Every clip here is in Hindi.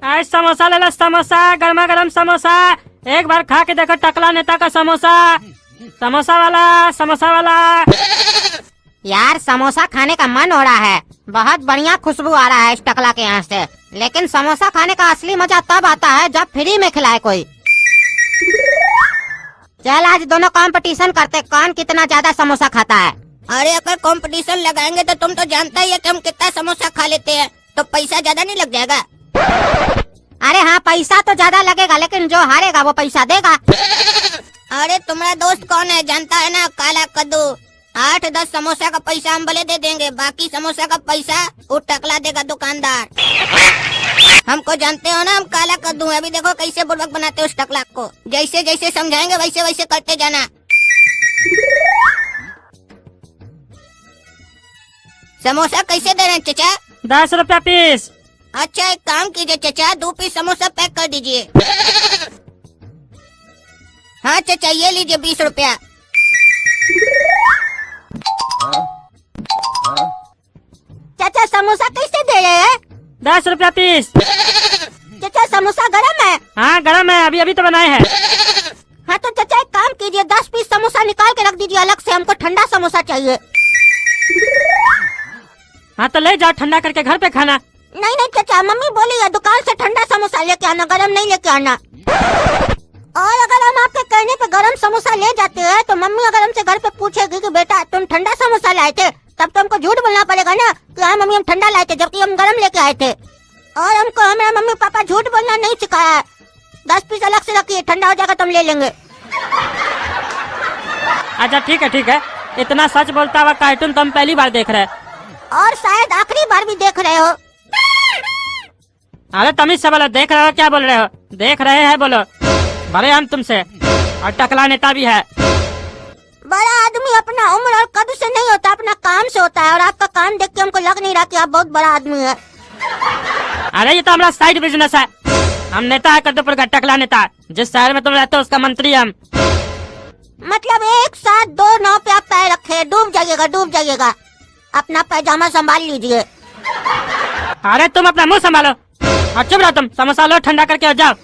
आज समोसा ले लो, समोसा, गर्मा गर्म समोसा। एक बार खा के देखो टकला नेता का समोसा। समोसा वाला, समोसा वाला। यार समोसा खाने का मन हो रहा है, बहुत बढ़िया खुशबू आ रहा है इस टकला के यहाँ से। लेकिन समोसा खाने का असली मजा तब आता है जब फ्री में खिलाए कोई। चल आज दोनों कंपटीशन करते, कौन कितना ज्यादा समोसा खाता है। अरे अगर कंपटीशन लगाएंगे तो तुम तो जानता ही है कि हम कितना समोसा खा लेते हैं, तो पैसा ज्यादा नहीं लग जाएगा? अरे हाँ पैसा तो ज्यादा लगेगा, लेकिन जो हारेगा वो पैसा देगा। अरे तुम्हारा दोस्त कौन है जानता है ना, काला कद्दू। 8-10 समोसा का पैसा हम भले दे देंगे, बाकी समोसा का पैसा वो टकला देगा दुकानदार। हमको जानते हो ना, हम काला कद्दू है। अभी देखो कैसे बुड़बक बनाते उस टकला को। जैसे जैसे समझाएंगे वैसे वैसे करते जाना। समोसा कैसे दे रहे हैं चचा? 10 रुपया पीस। अच्छा एक काम कीजिए चचा, 2 पीस समोसा पैक कर दीजिए। हाँ चचा ये लीजिए 20 रुपया। चाचा समोसा कैसे दे रहे हैं? 10 रुपया पीस। चाचा समोसा गरम है? हाँ गरम है, अभी अभी तो बनाए हैं। हाँ तो चाचा एक काम कीजिए, 10 पीस समोसा निकाल के रख दीजिए अलग से, हमको ठंडा समोसा चाहिए। हाँ तो ले जाओ ठंडा करके घर पे खाना। नहीं नहीं चाचा, मम्मी बोली है दुकान से ठंडा समोसा लेके आना, गरम नहीं लेके आना। और अगर हम आपके कहने पे गरम समोसा ले जाते हैं तो मम्मी अगर हमसे घर पे पूछेगी कि बेटा तुम ठंडा समोसा लाए थे, तब तो हमको झूठ बोलना पड़ेगा ना कि हाँ मम्मी हम ठंडा लाए थे जबकि हम गरम लेके आए थे। और हमको हमारे मम्मी पापा झूठ बोलना नहीं सिखाया है। 10 पीस अलग से रखिए, ठंडा हो जाएगा तो हम ले लेंगे। अच्छा ठीक है ठीक है, इतना सच बोलता हुआ कार्टून तो हम पहली बार देख रहे हैं। और शायद आखिरी बार भी देख रहे हो। अरे तमीज से बोलो, देख रहे हो क्या बोल रहे हो? देख रहे हैं बोलो, बड़े हम तुमसे, और टकला नेता भी है। बड़ा आदमी अपना उम्र और कद से नहीं होता, अपना काम से होता है। और आपका काम देख के हमको लग नहीं रहा कि आप बहुत बड़ा आदमी है। अरे ये तो हमारा साइड बिजनेस है। हम नेता है कद्दूपुर का, टकला नेता। जिस शहर में तुम रहते हो उसका मंत्री हम। मतलब एक साथ 2 नाव पे आप पैर रखे, डूब जाइएगा डूब जाइएगा। अपना पैजामा संभाल लीजिए। अरे तुम अपना मुंह संभालो और चुप रहो तुम। समोसा लो, ठंडा करके और जाओ।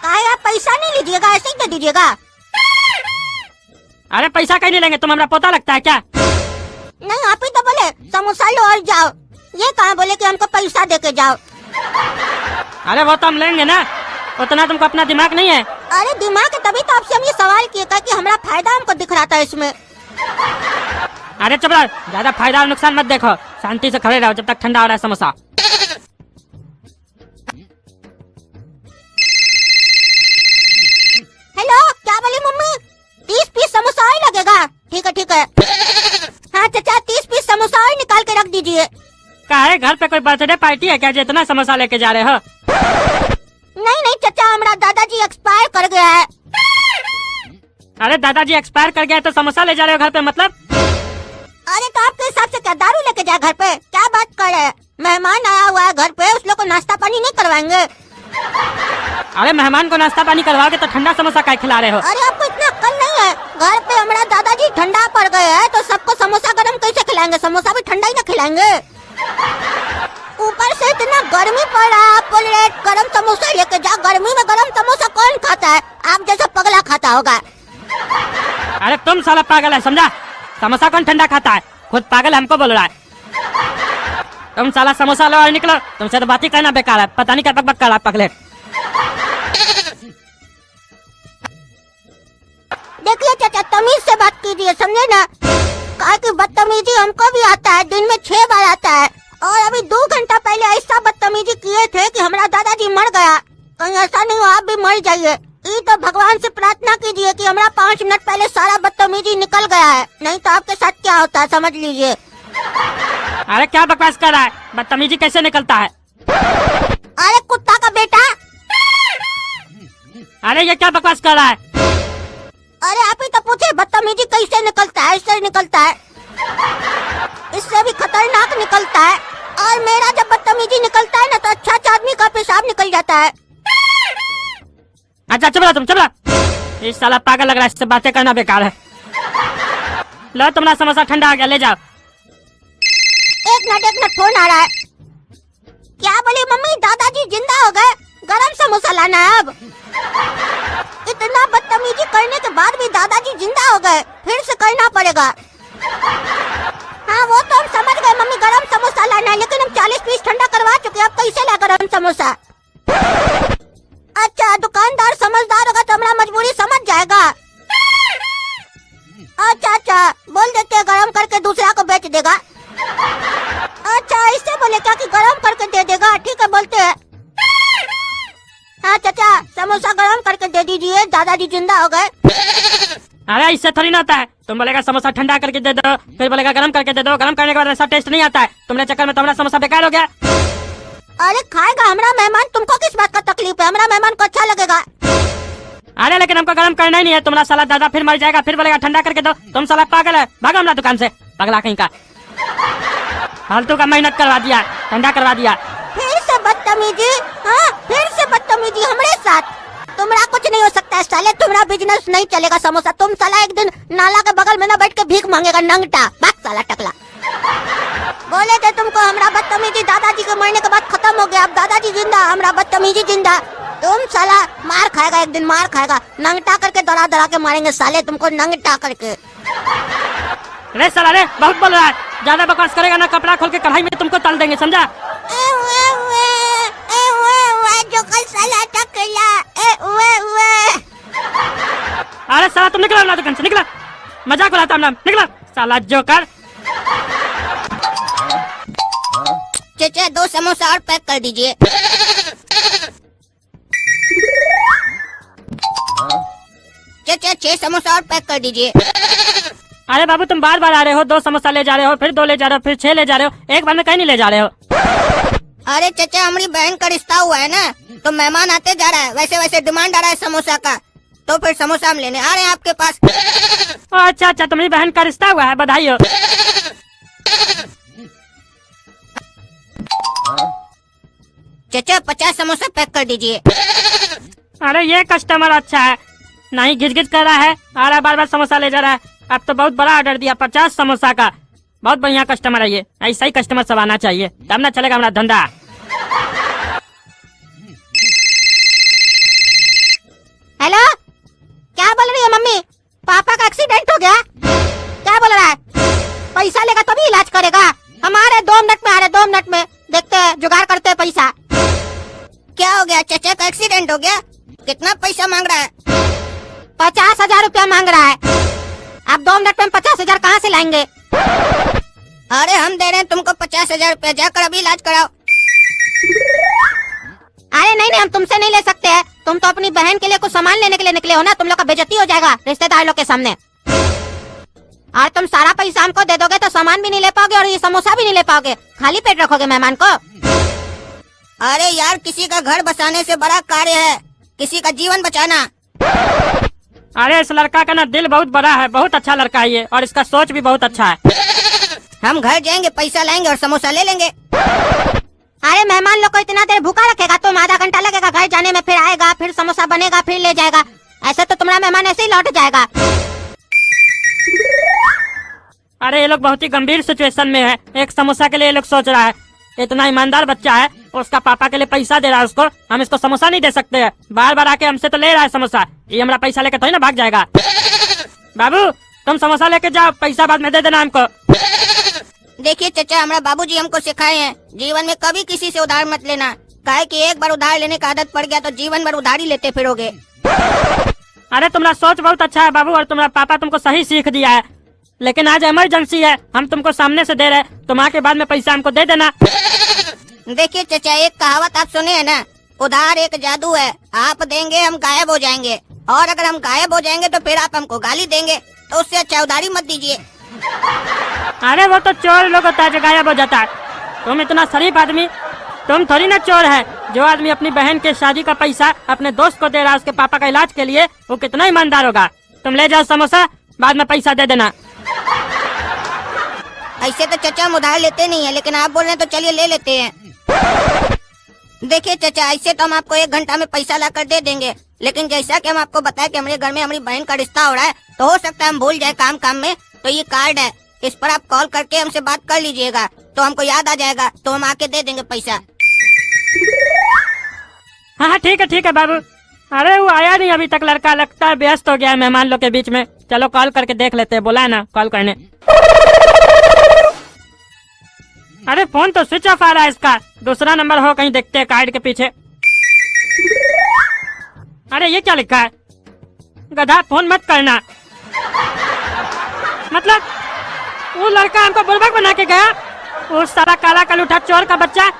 काहे आप पैसा नहीं लीजिएगा, ऐसे ही दे दीजिएगा? अरे पैसा कहीं नहीं लेंगे, तुम हमारा पोता लगता है क्या? नहीं आप ही तो बोले समोसा लो और जाओ, ये कहाँ बोले कि हमको पैसा दे के जाओ। अरे वो तो हम लेंगे ना, उतना तुमको अपना दिमाग नहीं है। अरे दिमाग है तभी तो आपसे हम ये सवाल किए था कि हमारा फायदा हमको दिख रहा था इसमें। अरे चुप रहो, ज्यादा फायदा और नुकसान मत देखो, शांति से खड़े रहो जब तक ठंडा हो रहा है समोसा। हेलो क्या बोली मम्मी? 30 पीस समोसा और लगेगा? ठीक है ठीक है। हाँ चाचा 30 पीस समोसा और निकाल के रख दीजिए। काहे घर पे कोई बर्थडे पार्टी है क्या जो इतना समोसा लेके जा रहे हो? नहीं नहीं चाचा, हमारा दादाजी एक्सपायर कर गया है। अरे दादाजी एक्सपायर कर गया तो समोसा ले जा रहे हो घर पे, मतलब? अरे तो आपके हिसाब से क्या दारू लेके जाए घर पे? क्या बात कर रहे हैं? मेहमान आया हुआ है घर पे, उस लोग को नाश्ता पानी नहीं करवाएंगे? अरे मेहमान को नाश्ता पानी करवाओगे तो ठंडा समोसा क्या खिला रहे हो? अरे आपको इतना अक्ल नहीं है? घर पे हमारा दादाजी ठंडा पड़ गए हैं तो सबको समोसा गरम कैसे खिलाएंगे? समोसा भी ठंडा ही ना खिलाएंगे। ऊपर से इतना गर्मी पड़ रहा है, आप बोल रहे गरम समोसा लेके जाओ। गर्मी में गरम समोसा कौन खाता है? आप जैसा पगला खाता होगा। अरे तुम साला पागल है समझा? समोसा कौन ठंडा खाता है? खुद पागल हमको बोल रहा है। तुम साला समोसा लो और निकलो, तुमसे तो बात ही करना बेकार है। पता नहीं क्या बक बक कर रहा है पगले। देखिए चाचा तमीज से बात कीजिए, समझे ना? कहा कि बदतमीजी हमको भी आता है, दिन में 6 बार आता है। और अभी 2 घंटा पहले ऐसा बदतमीजी किए थे कि हमारा दादाजी मर गया। कहीं ऐसा नहीं हो आप भी मर जाइए। ये तो भगवान से प्रार्थना कीजिए कि हमारा 5 मिनट पहले सारा बदतमीजी निकल गया है, नहीं तो आपके साथ क्या होता है समझ लीजिए। अरे क्या बकवास कर रहा है? बदतमीजी कैसे निकलता है? अरे कुत्ता का बेटा! अरे ये क्या बकवास कर रहा है? अरे आप ही तो पूछे बदतमीजी कैसे निकलता है? इससे निकलता है, इससे भी खतरनाक निकलता है। और मेरा जब बदतमीजी निकलता है ना तो अच्छा आदमी का पेशाब निकल जाता है। अच्छा चुप रहो तुम, चुप रहो। इस साला पागल लग रहा है, इससे बातें करना बेकार है। लो तुम्हारा समोसा ठंडा आ गया, ले जाओ। एक मिनट फोन आ रहा है। क्या बोली मम्मी? दादाजी कराना है अब। इतना बदतमीजी करने के बाद भी दादाजी जिंदा हो गए, फिर से करना पड़ेगा। हाँ वो तो हम समझ गए मम्मी, गरम समोसा लाना है, लेकिन हम 40 पीस ठंडा करवा चुके, अब कैसे ला गरम समोसा? अच्छा दुकानदार समझदार होगा तो हमारा मजबूरी समझ जाएगा। अच्छा बोल देते गरम करके दूसरा को बेच देगा। अच्छा इससे बोले क्या कि गरम करके दे देगा? ठीक है बोलते हैं। हाँ चाचा समोसा गरम करके दे दीजिए, दादाजी जिंदा हो गए। अरे इससे थोड़ी ना होता है। तुम बोलेगा समोसा ठंडा करके दे दो, फिर बोलेगा गरम करके दे दो, गरम करने के बाद ऐसा टेस्ट नहीं आता है। तुमने चक्कर में तुम्हारा समोसा बेकार हो गया। अरे खाएगा हमारा मेहमान, तुमको किस बात का तकलीफ है? हमारा मेहमान को अच्छा लगेगा। अरे लेकिन हमको गरम करना ही नहीं है। तुम्हारा साला दादा फिर मर जाएगा, फिर बोलेगा ठंडा करके दो। तुम साला पागल है, भागो हमारा दुकान से, पगला कहीं का। फालतू का मेहनत करवा दिया, ठंडा करवा दिया। फिर से बदतमीजी, हाँ फिर से बदतमीजी हमारे साथ। तुम्हारा कुछ नहीं हो सकता है साले, तुम्हारा बिजनेस नहीं चलेगा समोसा। तुम साला एक दिन नाला के बगल में ना बैठ के भीख मांगेगा नंगटा, भाग साला टकला। बोले थे तुमको हमारा बदतमीजी दादाजी के मरने के बाद खत्म हो गया, अब दादाजी जिंदा, हमारा बदतमीजी जिंदा। तुम साला मार खाएगा, एक दिन मार खाएगा, नंगटा करके दौड़ा दौड़ा के मारेंगे साले तुमको, नंगटा करके। अरे साला रे बहुत बोल रहा है, ज्यादा बकवास करेगा ना कपड़ा खोल के कढ़ाई में तुमको तल देंगे, समझा? जो कल साला टकला। अरे साला तुम निकला ना दुकान से, निकला, मजाक उड़ाता हम, निकला साला जोकर। चाचा 2 समोसा और पैक कर दीजिए। चाचा 6 समोसा और पैक कर दीजिए। अरे बाबू तुम बार बार आ रहे हो, 2 समोसा ले जा रहे हो, फिर 2 ले जा रहे हो, फिर 6 ले जा रहे हो, एक बार में कहीं नहीं ले जा रहे हो। अरे चाचा हमारी बहन का रिश्ता हुआ है ना, तो मेहमान आते जा रहा है, वैसे वैसे डिमांड आ रहा है समोसा का, तो फिर समोसा हम लेने आ रहे हैं आपके पास। अच्छा तुम्हारी बहन का रिश्ता हुआ है, बधाई हो। चाचा 50 समोसा पैक कर दीजिए। अरे ये कस्टमर अच्छा है, नहीं घिच घिच कर रहा है, आ रहा बार बार समोसा ले जा रहा है। अब तो बहुत बड़ा ऑर्डर दिया 50 समोसा का, बहुत बढ़िया कस्टमर है ये, ऐसा ही कस्टमर सब आना चाहिए, तब ना चलेगा हमारा धंधा। हेलो क्या बोल रही है मम्मी? पापा का एक्सीडेंट हो गया? क्या बोल रहा है? पैसा लेगा तभी इलाज करेगा? हमारे 2 मिनट में आ रहे, 2 मिनट में देखते हैं, जुगाड़ करते हैं पैसा। क्या हो गया? चाचा का एक्सीडेंट हो गया? कितना पैसा मांग रहा है? 50,000 रुपया मांग रहा है। आप 2 मिनट में 50,000 कहाँ से लाएंगे? अरे हम दे रहे हैं तुमको 50,000 रुपया, जाकर अभी इलाज कराओ। अरे नहीं हम तुमसे नहीं ले सकते हैं, तुम तो अपनी बहन के लिए कुछ सामान लेने के लिए निकले हो ना, तुम लोग का बेइज्जती हो जाएगा रिश्तेदार लोग के सामने। और तुम सारा पैसा हमको दे दोगे तो सामान भी नहीं ले पाओगे और ये समोसा भी नहीं ले पाओगे, खाली पेट रखोगे मेहमान को। अरे यार किसी का घर बसाने से बड़ा कार्य है किसी का जीवन बचाना। अरे इस लड़का का ना दिल बहुत बड़ा है, बहुत अच्छा लड़का है ये, और इसका सोच भी बहुत अच्छा है। हम घर जाएंगे, पैसा लाएंगे और समोसा ले लेंगे। अरे मेहमान लोग को इतना देर भूखा रखेगा? तुम आधा घंटा लगेगा घर जाने में, फिर आएगा, फिर समोसा बनेगा, फिर ले जाएगा, ऐसे तो तुम्हारा मेहमान ऐसे ही लौट जाएगा। अरे ये लोग बहुत ही गंभीर सिचुएशन में है, एक समोसा के लिए ये लोग सोच रहा है। इतना ईमानदार बच्चा है, उसका पापा के लिए पैसा दे रहा है उसको, हम इसको समोसा नहीं दे सकते हैं। बार बार आके हमसे तो ले रहा है समोसा, ये हमारा पैसा लेके थोड़ी ना भाग जाएगा। बाबू तुम समोसा लेके जाओ, पैसा बाद में दे देना हमको। देखिए चाचा, हमारा बाबूजी हमको सिखाए हैं जीवन में कभी किसी से उधार मत लेना, काहे कि एक बार उधार लेने का आदत पड़ गया तो जीवन भर उधार ही लेते फिरोगे। अरे तुम्हारा सोच बहुत अच्छा है बाबू, और तुम्हारा पापा तुमको सही सीख दिया है, लेकिन आज इमरजेंसी है, हम तुमको सामने से दे रहे, तुम आके बाद में पैसा हमको दे देना। देखिए चाचा, एक कहावत आप सुने है ना, उधार एक जादू है, आप देंगे हम गायब हो जाएंगे, और अगर हम गायब हो जाएंगे तो फिर आप हमको गाली देंगे, तो उससे अच्छा उधारी मत दीजिए। अरे वो तो चोर लोग होता है जो गायब हो जाता है, तुम इतना शरीफ आदमी, तुम थोड़ी ना चोर है। जो आदमी अपनी बहन के शादी का पैसा अपने दोस्त को दे रहा है उसके पापा का इलाज के लिए, वो कितना ईमानदार होगा। तुम ले जाओ समोसा, बाद में पैसा दे देना। ऐसे तो चाचा हम उधार लेते नहीं है, लेकिन आप बोल रहे हैं तो चलिए ले लेते हैं। देखिए चाचा, ऐसे तो हम आपको 1 घंटा में पैसा ला कर दे देंगे, लेकिन जैसा कि हम आपको बताया कि हमारे घर में हमारी बहन का रिश्ता हो रहा है, तो हो सकता है हम भूल जाए काम काम में, तो ये कार्ड है, इस पर आप कॉल करके हमसे बात कर लीजिएगा, तो हमको याद आ जाएगा, तो हम आके दे देंगे पैसा। हाँ ठीक है बाबू। अरे वो आया नहीं अभी तक लड़का, लगता है व्यस्त हो गया है मेहमान लोग के बीच में। चलो कॉल करके देख लेते हैं, बोला है ना कॉल करने। अरे फोन तो स्विच ऑफ आ रहा है इसका, दूसरा नंबर हो कहीं, देखते हैं कार्ड के पीछे। अरे ये क्या लिखा है, गधा फोन मत करना। मतलब वो लड़का हमको बुड़बक बना के गया, वो साला काला कलूठा चोर का बच्चा।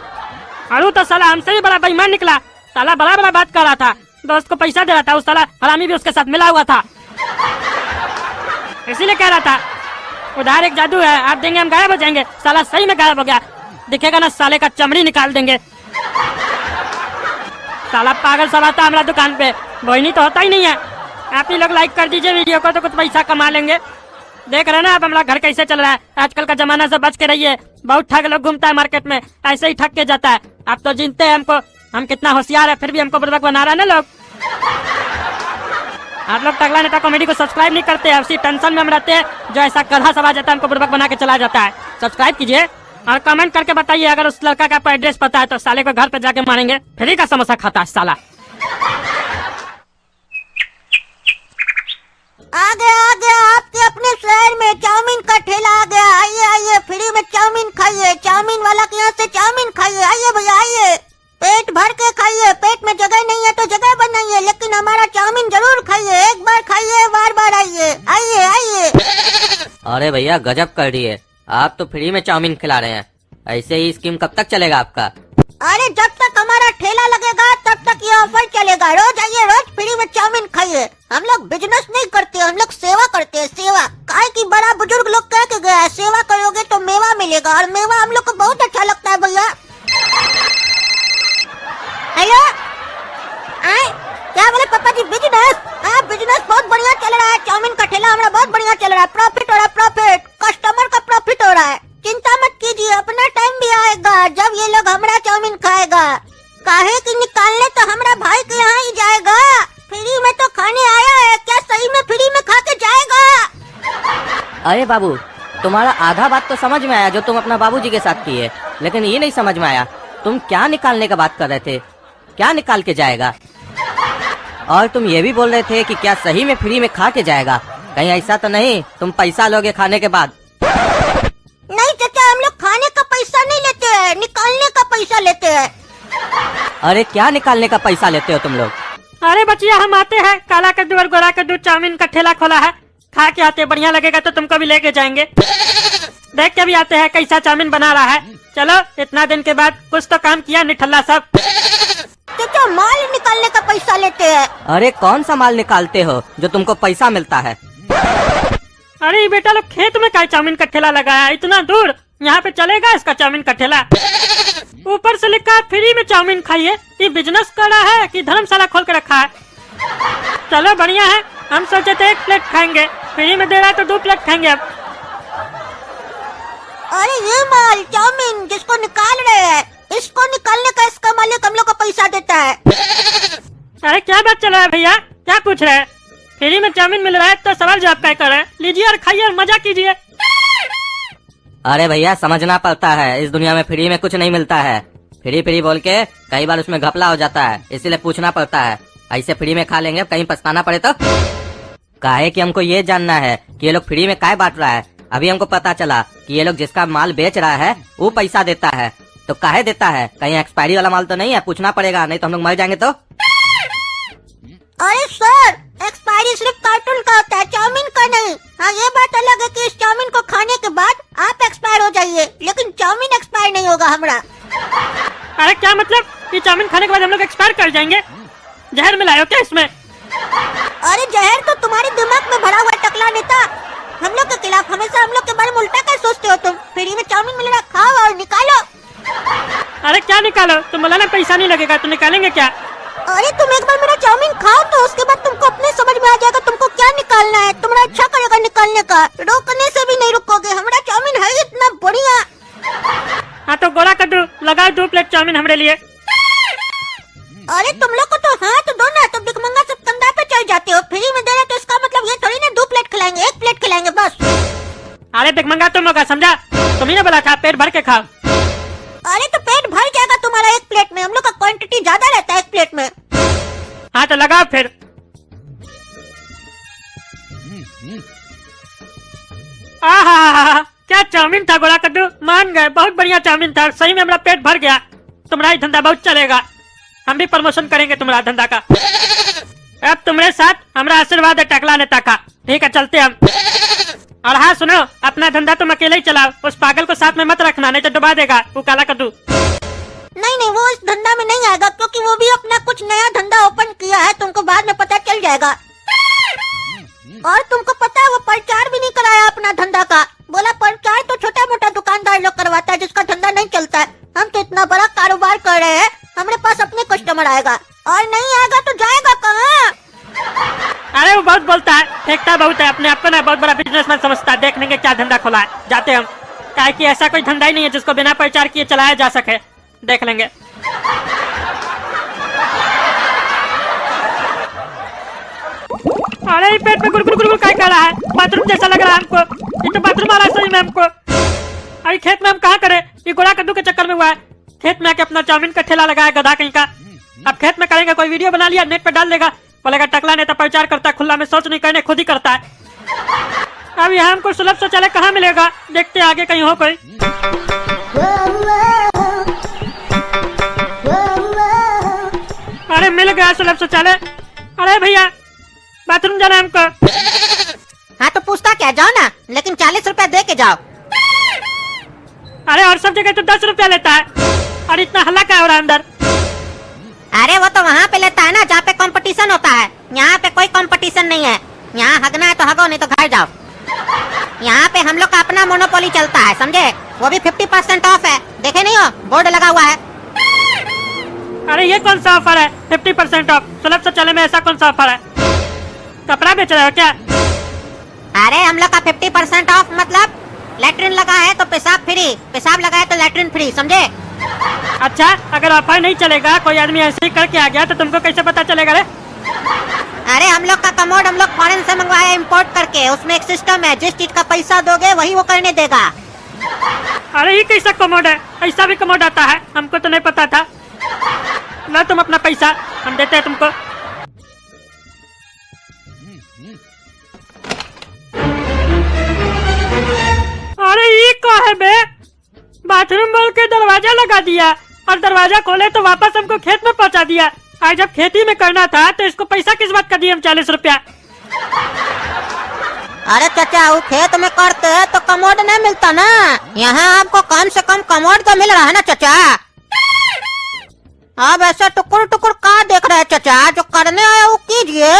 और वो तो साला हमसे भी बड़ा बेईमान निकला, साला बड़ा बात कर रहा था, दोस्त को पैसा दे रहा था, उस साला हरामी भी उसके साथ मिला हुआ था। इसीलिए कह रहा था उधार एक जादू है, आप देंगे हम गायब हो जाएंगे। साला सही में गायब हो गया, दिखेगा ना साले का चमड़ी निकाल देंगे। साला पागल सब आता हमारा दुकान पे, वही नहीं तो होता ही नहीं है। आप ही लोग लाइक कर दीजिए वीडियो को तो कुछ पैसा कमा लेंगे। देख रहे ना आप हमारा घर कैसे चल रहा है। आजकल का जमाना से बच के रहिए, बहुत ठग लोग घूमता है मार्केट में, ऐसे ही ठग के जाता है। आप तो जानते हैं हमको, हम कितना होशियार है, फिर भी हमको बुड़बक बना रहा है ना लोग। आप लोग टकला नेता कॉमेडी को सब्सक्राइब नहीं करते हैं, उसी टेंशन में हम रहते हैं, जो ऐसा गधा सब आ जाता है हमको बुड़बक बना के चला जाता है। सब्सक्राइब कीजिए और कमेंट करके बताइए अगर उस लड़का का आपको एड्रेस पता है तो साले को घर पे जाके मारेंगे, फ्री का समोसा खाता है साला। आ गया आपके अपने शहर में चाउमीन का ठेला आ गया। आइए फ्री में चाउमीन खाइए, चाउमीन वाला के यहाँ से चाउमीन खाइए। आइए भैया आइए, पेट भर के खाइए, पेट में जगह नहीं है तो जगह बनाइए, लेकिन हमारा चाउमीन जरूर खाइए। एक बार खाइए, बार आइए। आइए। अरे भैया गजब कर रही है, आप तो फ्री में चाउमीन खिला रहे हैं। ऐसे ही स्कीम कब तक चलेगा आपका? अरे जब तक हमारा ठेला लगेगा तब तक ये ऑफर चलेगा। रोज आइए, रोज फ्री में चाउमीन खाइए। हम लोग बिजनेस नहीं करते, हम लोग सेवा करते हैं, सेवा। काहे की बड़ा बुजुर्ग लोग कह के गया है, सेवा करोगे तो मेवा मिलेगा, और मेवा हम लोग को बहुत अच्छा लगता है भैया। हेलो, क्या बोले पापा जी? बिजनेस? हाँ, बिजनेस बहुत बढ़िया चल रहा है। चाउमीन का ठेला हमारा बहुत बढ़िया चल रहा है, प्रॉफिट हो रहा है, प्रॉफिट, कस्टमर का प्रॉफिट हो रहा है। चिंता मत कीजिए, अपना टाइम भी आएगा जब ये लोग हमारा चाउमीन खाएगा। काहे की निकालने तो हमारा भाई के यहाँ ही जाएगा। फ्री में तो खाने आया है, क्या सही में फ्री में खा के जाएगा? अरे बाबू, तुम्हारा आधा बात तो समझ में आया जो तुम अपना बाबूजी के साथ किए, लेकिन ये नहीं समझ में आया तुम क्या निकालने का बात कर रहे थे, क्या निकाल के जाएगा? और तुम ये भी बोल रहे थे कि क्या सही में फ्री में खा के जाएगा? कहीं ऐसा तो नहीं तुम पैसा लोगे खाने के बाद? नहीं चाचा, हम लोग खाने का पैसा नहीं लेते हैं, निकालने का पैसा लेते हैं। अरे क्या निकालने का पैसा लेते हो तुम लोग? अरे बचिया हम आते हैं, काला कद्दू और गोरा कद्दू चाउमीन का ठेला खोला है, खा के आते, बढ़िया लगेगा तो तुमको भी लेके जाएंगे। देख के भी आते हैं कैसा चाउमीन बना रहा है। चलो, इतना दिन के बाद कुछ तो काम किया निठल्ला सब। चाचा माल निकालने का पैसा लेते हैं। अरे कौन सा माल निकालते हो जो तुमको पैसा मिलता है? अरे ये बेटा लोग खेत में क्या चाउमीन का ठेला लगाया है इतना दूर, यहाँ पे चलेगा इसका चाउमीन का ठेला? ऊपर से लिखा है फ्री में चाउमीन खाइए। ये बिजनेस कर रहा है कि धर्मशाला खोल के रखा है? चलो बढ़िया है, हम सोचे थे 1 प्लेट खाएंगे, फ्री में दे रहा है तो 2 प्लेट खाएंगे अब। अरे ये माल चाउमीन जिसको निकाल रहे हैं, इसको निकालने का इसका मालिक हम लोग को पैसा देता है। अरे क्या बात चल रहा है भैया, क्या पूछ रहे हैं? फ्री में चाउमीन मिल रहा है तो सवाल जवाब क्या कर रहे हैं? लीजिए और खाइए और मजा कीजिए। अरे भैया समझना पड़ता है, इस दुनिया में फ्री में कुछ नहीं मिलता है। फ्री बोल के कई बार उसमें घपला हो जाता है, इसीलिए पूछना पड़ता है। ऐसे फ्री में खा लेंगे कहीं पछताना पड़े तो? काहे कि हमको ये जानना है कि ये लोग फ्री में काय बांट रहा है। अभी हमको पता चला कि ये लोग जिसका माल बेच रहा है वो पैसा देता है, तो काहे देता है? कहीं एक्सपायरी वाला माल तो नहीं है? पूछना पड़ेगा, नहीं तो हम लोग मर जाएंगे तो। अरे सर, एक्सपायरी सिर्फ कार्टून का होता है, चाउमीन का नहीं। हाँ, ये बात अलग है कि इस चाउमीन को खाने के बाद आप एक्सपायर हो जाइए, लेकिन चाउमीन एक्सपायर नहीं होगा हमारा। अरे क्या मतलब, ये चाउमीन खाने के बाद हम लोग एक्सपायर कर जाएंगे? जहर मिलाए हो क्या इसमें? अरे जहर तो तुम्हारे दिमाग में भरा हुआ है टकला नेता। हम लोग के खिलाफ हमेशा हम लोग के बारे में उल्टा क्या सोचते हो तुम? फ्री में चाउमीन मिल रहा, खाओ और निकालो। अरे क्या निकालो? तुम बोला ना पैसा नहीं लगेगा, तो निकालेंगे क्या? अरे तुम एक बार मेरा चाउमीन खाओ तो उसके बाद तुमको अपने समझ में आ जाएगा तुमको क्या निकालना है। तुम्हारा अच्छा करेगा निकालने का, रोकने से भी नहीं रुकोगे। हमारा चाउमीन है इतना बढ़िया। हाँ तो गोरा कद्दू लगाओ 2 प्लेट चाउमीन हमरे लिए। अरे तुम लोग को तो हाथ दो ना, तो भिखमंगा सब कंधा पे चढ़ जाते हो। फ्री में दे रहे तो इसका मतलब ये थोड़ी ना 2 प्लेट खिलाएंगे, 1 प्लेट खिलाएंगे बस। अरे भिखमंगा तुम होगा, समझा? तुम्ही ने बोला था पेट भर के खाओ। अरे तो पेट भर जाएगा तुम्हारा 1 प्लेट में। हम लोग का क्वांटिटी ज्यादा रहता है एक प्लेट में। हाँ तो लगाओ फिर। आहा, क्या चाउमीन था गोला कद्दू, मान गए, बहुत बढ़िया चाउमीन था, सही में हमारा पेट भर गया। तुम्हारा ही धंधा बहुत चलेगा, हम भी प्रमोशन करेंगे तुम्हारा धंधा का। अब तुम्हारे साथ हमारा आशीर्वाद है टकला नेता का। ठीक है, चलते हम। और हाँ सुनो, अपना धंधा तुम अकेले ही चलाओ, उस पागल को साथ में मत रखना, नहीं तो डुबा देगा वो काला कद्दू। नहीं नहीं, वो इस धंधा में नहीं आएगा, क्योंकि वो भी अपना कुछ नया धंधा ओपन किया है, तुमको बाद में पता चल जाएगा। और तुमको पता है वो प्रचार भी नहीं कराया अपना धंधा का, बोला प्रचार तो छोटा मोटा दुकानदार लोग करवाता है जिसका धंधा नहीं चलता है, हम तो इतना बड़ा कारोबार कर रहे हैं, हमारे पास अपने कस्टमर आएगा, और नहीं आएगा तो जाएगा कहाँ? अरे वो बहुत बोलता है, फेंकता बहुत है, अपने आप को ना बहुत बड़ा बिजनेसमैन समझता है। देख लेंगे क्या धंधा खोला है, जाते हम। क्या कि ऐसा कोई धंधा ही नहीं है जिसको बिना प्रचार किए चलाया जा सके, देख लेंगे। अरे ये पेट में गुड़गुड़ गुड़गुड़ काय कर रहा है, बाथरूम जैसा लग रहा है हमको, ये तो बाथरूम आ रहा है सही में हमको। अरे खेत में हम कहाँ करें, ये गोला कद्दू के चक्कर में हुआ है। खेत में आके अपना चाउमीन का ठेला लगाया गधा कहीं का। अब खेत में करेंगे, कोई वीडियो बना लिया नेट पे डाल देगा, बोलेगा टकला नेता प्रचार करता है, खुला में सोच नहीं करने खुद ही करता है। अब यहाँ हमको सुलभ शौचालय कहाँ मिलेगा, देखते आगे कहीं हो कोई। अरे मिल गया सुलभ शौचालय। अरे भैया बाथरूम जाना है हमको। हाँ तो पूछता क्या, जाओ ना, लेकिन 40 रुपया दे के जाओ। अरे और सब जगह तो 10 रुपया लेता है, और इतना हल्ला क्या हो रहा है अंदर? अरे वो तो वहाँ पे लेता है ना जहाँ पे कंपटीशन होता है, यहाँ पे कोई कंपटीशन नहीं है, यहाँ हगना है तो हगो, नहीं तो घर जाओ। यहाँ पे हम लोग का अपना मोनोपोली चलता है, समझे, वो भी 50% ऑफ है, देखे नहीं हो बोर्ड लगा हुआ है। अरे ये कौन सा ऑफर है 50% ऑफ? सुलभ शौचालय में ऐसा कौन सा ऑफर है? कपड़ा बेच रहे हो क्या? अरे हम लोग का 50% ऑफ मतलब लेटरिन लगा है तो पेशाब फ्री, पेशाब लगा है तो लेटरिन फ्री, समझे। अच्छा, अगर ऑफर नहीं चलेगा, कोई आदमी ऐसे ही करके आ गया तो तुमको कैसे पता चलेगा रे? अरे हम लोग का कमोड हम लोग फॉरेन से मंगवाया इम्पोर्ट करके, उसमें एक सिस्टम है, जिस चीज का पैसा दोगे वही वो करने देगा। अरे ये कैसा कमोड है, ऐसा भी कमोड आता है, हमको तो नहीं पता था। लो तुम अपना पैसा, हम देते हैं तुमको। अरे ये क्या है बे, बाथरूम बोल के दरवाजा लगा दिया, और दरवाजा खोले तो वापस हमको खेत में पहुंचा दिया। आज जब खेती में करना था तो इसको पैसा किस बात का दिए हम 40 रुपया? अरे चाचा, वो खेत में करते तो कमोड नहीं मिलता ना, यहाँ आपको कम से कम कमोड तो मिल रहा है ना चाचा। अब ऐसा टुकुर टुकुर का देख रहे हैं चाचा, जो करने आए वो कीजिए।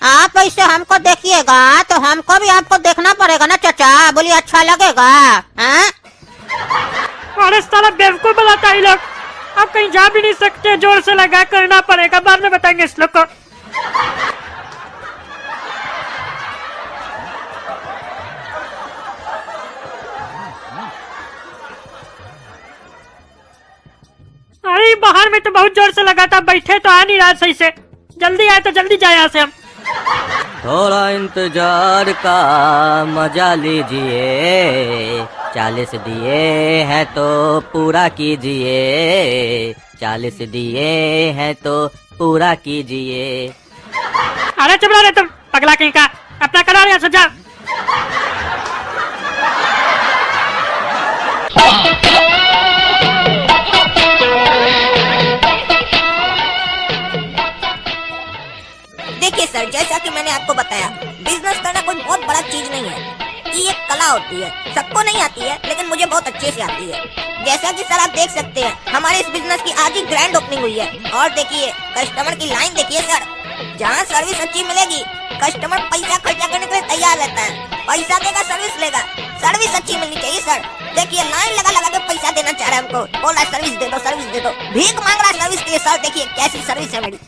आप ऐसे हमको देखिएगा तो हमको भी आपको देखना पड़ेगा ना चाचा, बोलिए अच्छा लगेगा? अरे साला बेवकूफ बनाता है लोग, अब कहीं जा भी नहीं सकते, जोर से लगा करना पड़ेगा, बाद में बताएंगे इस लोग को। अरे बाहर में तो बहुत जोर से लगा था, बैठे तो आ नहीं रहा सही से, जल्दी आए तो जल्दी जाए यहाँ से हम। थोड़ा इंतजार का मजा लीजिए, 40 दिए हैं तो पूरा कीजिए, 40 दिए हैं तो पूरा कीजिए। अरे चुप रहो रे तुम, पगला कहीं का, अपना करो यहाँ से जाओ। देखिए सर, जैसा कि मैंने आपको बताया, बिजनेस करना कोई बहुत बड़ा चीज नहीं है, ये एक कला होती है, सबको नहीं आती है, लेकिन मुझे बहुत अच्छे से आती है। जैसा कि सर आप देख सकते हैं, हमारे इस बिजनेस की आज ही ग्रैंड ओपनिंग हुई है, और देखिए कस्टमर की लाइन देखिए सर, जहाँ सर्विस अच्छी मिलेगी कस्टमर पैसा खर्चा करने के लिए तैयार रहता है, पैसा देगा सर्विस लेगा, सर्विस अच्छी मिलनी चाहिए सर। देखिए लाइन लगा लगा के पैसा देना चाह रहा है हमको, बोल रहा है सर्विस दे दो, सर्विस दे दो, भीख मांग रहा है सर्विस के लिए। सर देखिए कैसी सर्विस है मेरी।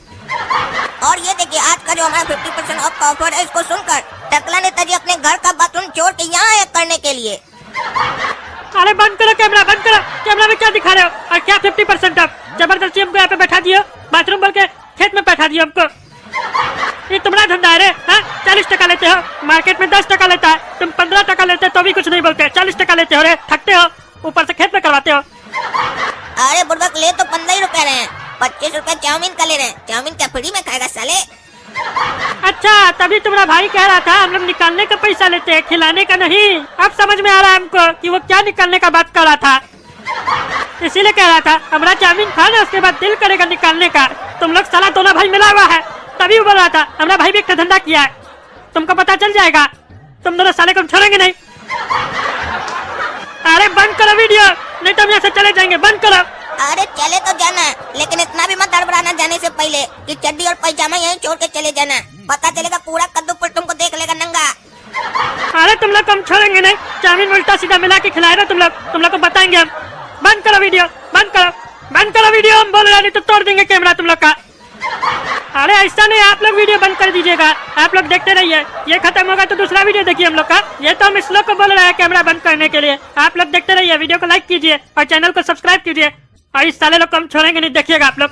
और ये देखिए आज का जो हमारा 50% ऑफ का ऑफर है, इसको सुनकर टकला नेताजी अपने घर का बाथरूम छोड़ के यहाँ आए करने के लिए। अरे बंद करो कैमरा, बंद करो, कैमरा में क्या दिखा रहे हो? और क्या 50% ऑफ? जबरदस्ती हमको यहाँ पे बैठा दियो, बाथरूम बोल के खेत में बैठा दियो हमको। ये तुम्हारा धंधा है रे? 40 टका लेते हो, मार्केट में 10 टका लेता है, तुम 15 टका लेते हो तो भी कुछ नहीं बोलते, 40 टका लेते हो रे, थकते हो, ऊपर से खेत में करवाते हो। अरे बुड़बक ले तो 15 ही रुपए रहे हैं, 25 रुपए चाउमीन का ले रहे हैं। चाउमीन क्या फ्री में खाएगा साले? अच्छा, तभी तुम्हारा भाई कह रहा था हम लोग निकालने का पैसा लेते हैं, खिलाने का नहीं। अब समझ में आ रहा है हमको कि वो क्या निकालने का बात कर रहा था। इसीलिए कह रहा था हमारा चाउमीन खाना, उसके बाद दिल करेगा निकालने का। तुम लोग साला दोनों भाई मिला हुआ है, तभी वो बोल रहा था हमारा भाई भी एक धंधा किया है, तुमको पता चल जाएगा। तुम दोनों साले को हम छोड़ेंगे नहीं। अरे बंद करो वीडियो, नहीं तो हम यहाँ से चले जाएंगे। बंद करो। अरे चले तो जाना, लेकिन इतना भी मत हड़बड़ाना जाने से पहले कि चड्डी और पैजामा यहीं छोड़ के चले जाना। पता चलेगा पूरा कद्दूपुर तुमको देख लेगा नंगा। अरे तुम लोग को हम छोड़ेंगे नहीं। चाउमीन उल्टा सीधा मिला के खिलाए ना तुम लोग को बताएंगे हम। बंद करो वीडियो, बंद करो वीडियो। हम बोल रहे नहीं तो तोड़ देंगे कैमरा तुम लोग का। अरे ऐसा नहीं, आप लोग वीडियो बंद कर दीजिएगा, आप लोग देखते रहिए। ये खत्म होगा तो दूसरा वीडियो देखिए हम लोग का। ये तो हम इस लोग को बोल रहे हैं कैमरा बंद करने के लिए। आप लोग देखते रहिए, वीडियो को लाइक कीजिए और चैनल को सब्सक्राइब कीजिए। और इस साले लोग को हम छोड़ेंगे नहीं, देखिएगा आप लोग।